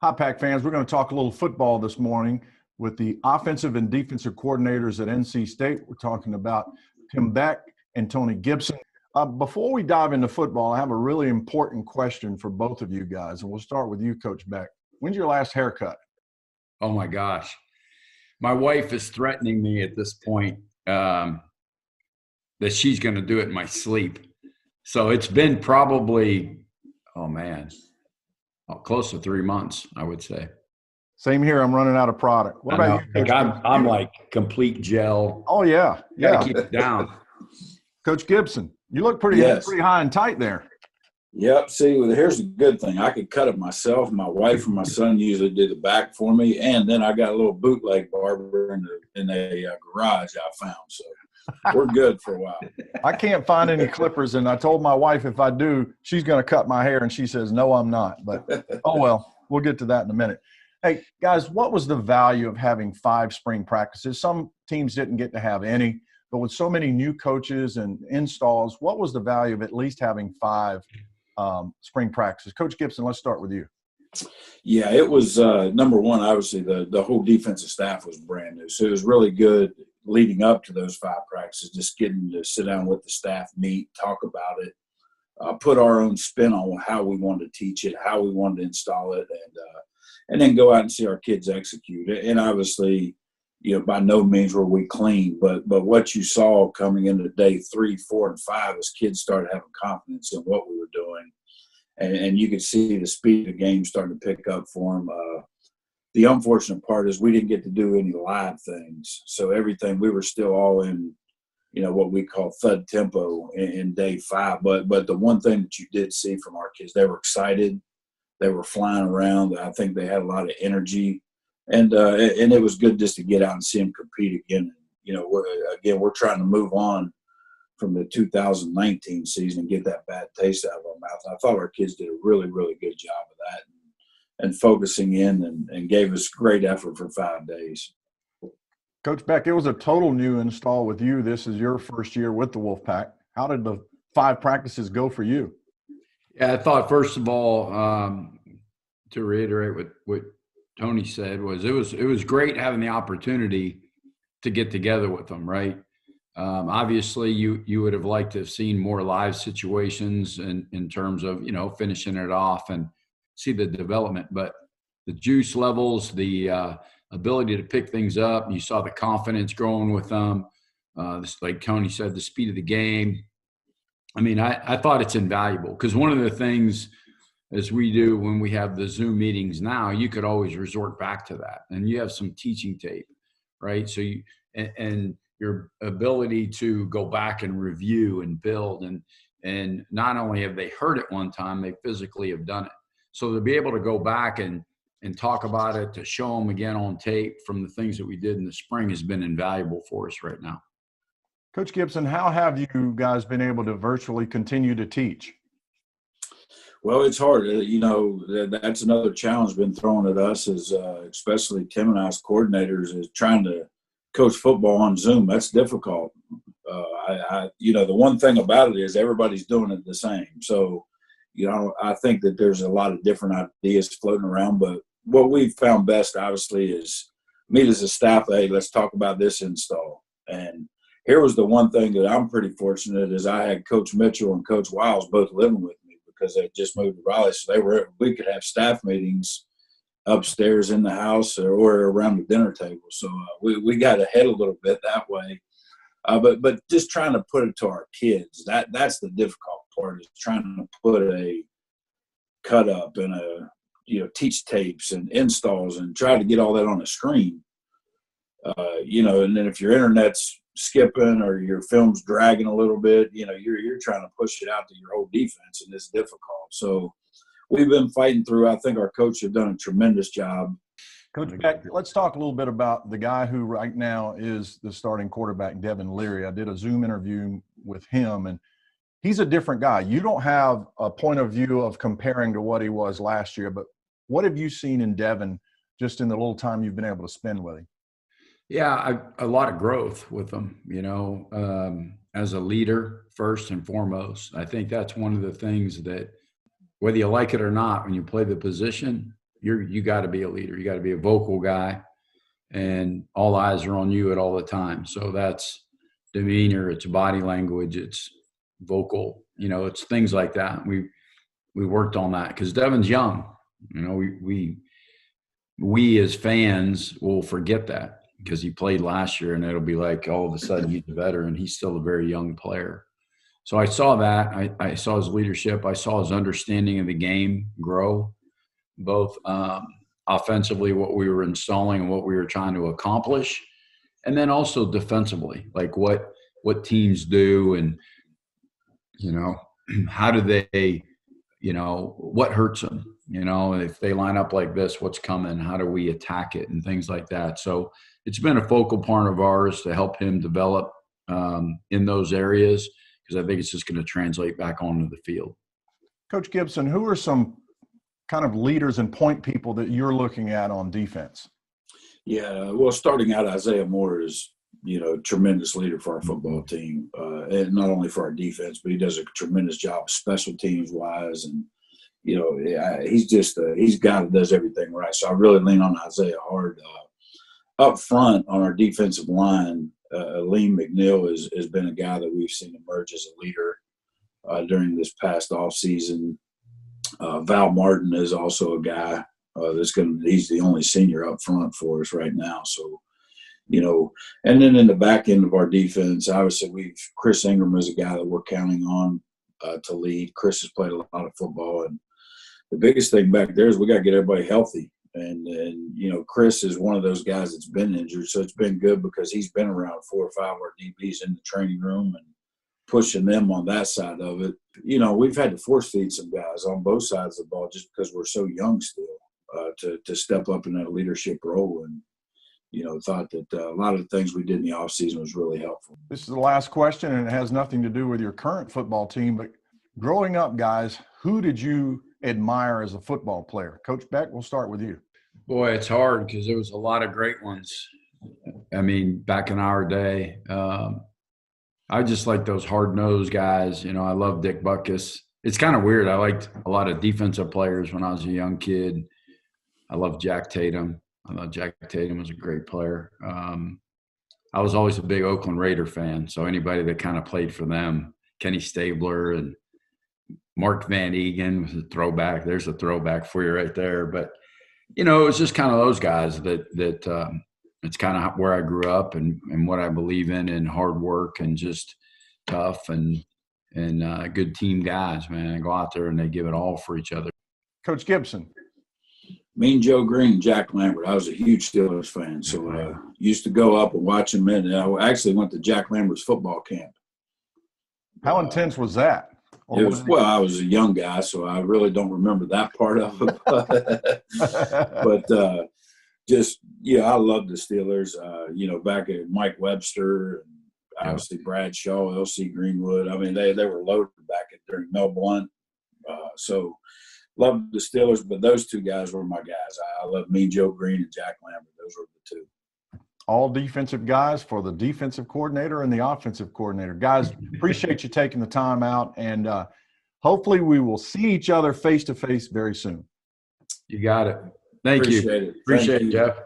Hot Pack fans, we're going to talk a little football this morning with the offensive and defensive coordinators at NC State. We're talking about Tim Beck and Tony Gibson. Before we dive into football, I have a really important question for both of you guys, and we'll start with you, Coach Beck. When's your last haircut? Oh, my gosh. My wife is threatening me at this point that she's going to do it in my sleep. So it's been probably, close to 3 months, I would say. Same here. I'm running out of product. What about you, Coach? I'm like complete gel. Oh, yeah. Gotta keep it down. Coach Gibson, you look pretty high and tight there. Yep. See, here's the good thing. I could cut it myself. My wife and my son usually do the back for me. And then I got a little bootleg barber in a garage I found. So we're good for a while. I can't find any clippers, and I told my wife if I do, she's going to cut my hair, and she says, no, I'm not. But, oh, well, we'll get to that in a minute. Hey, guys, what was the value of having 5 spring practices? Some teams didn't get to have any, but with so many new coaches and installs, what was the value of at least having 5 spring practices? Coach Gibson, let's start with you. Yeah, it was number one, obviously, the whole defensive staff was brand new. So it was really good leading up to those 5 practices, just getting to sit down with the staff, meet, talk about it, put our own spin on how we wanted to teach it, how we wanted to install it, and then go out and see our kids execute it. And obviously, by no means were we clean, but what you saw coming into day 3, 4, and 5 is kids started having confidence in what we were doing. And you could see the speed of the game starting to pick up for them. The unfortunate part is we didn't get to do any live things. So everything, we were still all in, what we call thud tempo in day 5. But the one thing that you did see from our kids, they were excited. They were flying around. I think they had a lot of energy. And it was good just to get out and see them compete again. We're trying to move on from the 2019 season and get that bad taste out of our mouth. I thought our kids did a really, really good job of that and focusing in and gave us great effort for 5 days. Coach Beck, it was a total new install with you. This is your first year with the Wolfpack. How did the 5 practices go for you? Yeah, I thought, first of all, to reiterate what Tony said, it was great having the opportunity to get together with them, right? Obviously, you would have liked to have seen more live situations in terms of, finishing it off and see the development. But the juice levels, the ability to pick things up, you saw the confidence growing with them. Like Tony said, the speed of the game. I mean, I thought it's invaluable because one of the things as we do when we have the Zoom meetings now, you could always resort back to that. And you have some teaching tape, right? So and your ability to go back and review and build. And not only have they heard it one time, they physically have done it. So to be able to go back and talk about it, to show them again on tape from the things that we did in the spring has been invaluable for us right now. Coach Gibson, how have you guys been able to virtually continue to teach? Well, it's hard. That's another challenge been thrown at us, is especially Tim and I as coordinators, is trying to coach football on Zoom. That's difficult. The one thing about it is everybody's doing it the same. So, I think that there's a lot of different ideas floating around. But what we've found best, obviously, is meet as a staff. Hey, let's talk about this install. And here was the one thing that I'm pretty fortunate is I had Coach Mitchell and Coach Wiles both living with me because they just moved to Raleigh. So we could have staff meetings upstairs in the house or around the dinner table. So we got ahead a little bit that way. But just trying to put it to our kids, that's the difficult part, is trying to put a cut up and teach tapes and installs and try to get all that on a screen. And then if your internet's skipping or your film's dragging a little bit, you're trying to push it out to your whole defense, and it's difficult. So we've been fighting through. I think our coach has done a tremendous job. Coach Beck, let's talk a little bit about the guy who right now is the starting quarterback, Devin Leary. I did a Zoom interview with him, and he's a different guy. You don't have a point of view of comparing to what he was last year, but what have you seen in Devin just in the little time you've been able to spend with him? Yeah, a lot of growth with him, as a leader, first and foremost. I think that's one of the things that, whether you like it or not, when you play the position, you got to be a leader. You got to be a vocal guy, and all eyes are on you at all the time. So that's demeanor, it's body language, it's vocal, it's things like that. We worked on that because Devin's young. We as fans will forget that because he played last year, and it'll be like all of a sudden he's a veteran. He's still a very young player. So I saw that. I saw his leadership. I saw his understanding of the game grow, both offensively, what we were installing and what we were trying to accomplish, and then also defensively, like what teams do and, how do they, what hurts them, if they line up like this, what's coming, how do we attack it and things like that. So it's been a focal part of ours to help him develop in those areas, because I think it's just going to translate back onto the field. Coach Gibson, who are some kind of leaders and point people that you're looking at on defense? Yeah, well, starting out, Isaiah Moore is, a tremendous leader for our football team, and not only for our defense, but he does a tremendous job special teams wise. And, he's just he's a guy that does everything right. So I really lean on Isaiah hard. Up front on our defensive line, Liam McNeil has been a guy that we've seen emerge as a leader during this past offseason. Val Martin is also a guy he's the only senior up front for us right now. So, and then in the back end of our defense, obviously Chris Ingram is a guy that we're counting on to lead. Chris has played a lot of football, and the biggest thing back there is we got to get everybody healthy. And Chris is one of those guys that's been injured, so it's been good because he's been around 4 or 5 of our DBs in the training room and pushing them on that side of it. We've had to force feed some guys on both sides of the ball just because we're so young still to step up in that leadership role. And, thought that a lot of the things we did in the offseason was really helpful. This is the last question, and it has nothing to do with your current football team, but growing up, guys, who did you admire as a football player? Coach Beck, we'll start with you. Boy, it's hard because there was a lot of great ones. I mean, back in our day, I just like those hard-nosed guys. I love Dick Butkus. It's kind of weird. I liked a lot of defensive players when I was a young kid. I love Jack Tatum. I thought Jack Tatum was a great player. I was always a big Oakland Raider fan, so anybody that kind of played for them, Kenny Stabler and Mark Van Egan was a throwback. There's a throwback for you right there. But, it was just kind of those guys that it's kind of where I grew up and what I believe in hard work and just tough and good team guys, man. Go out there and they give it all for each other. Coach Gibson. Mean Joe Green, Jack Lambert. I was a huge Steelers fan, so used to go up and watch him. And I actually went to Jack Lambert's football camp. How intense was that? I was a young guy, so I really don't remember that part of it. But just, I love the Steelers. Back at Mike Webster, and obviously Brad Shaw, L.C. Greenwood. I mean, they were loaded back during Mel Blount. So loved the Steelers, but those two guys were my guys. I love Mean Joe Green and Jack Lambert. Those were the two. All defensive guys for the defensive coordinator and the offensive coordinator. Guys, appreciate you taking the time out, and hopefully we will see each other face-to-face very soon. You got it. Thank you. Appreciate it. Appreciate it, Jeff.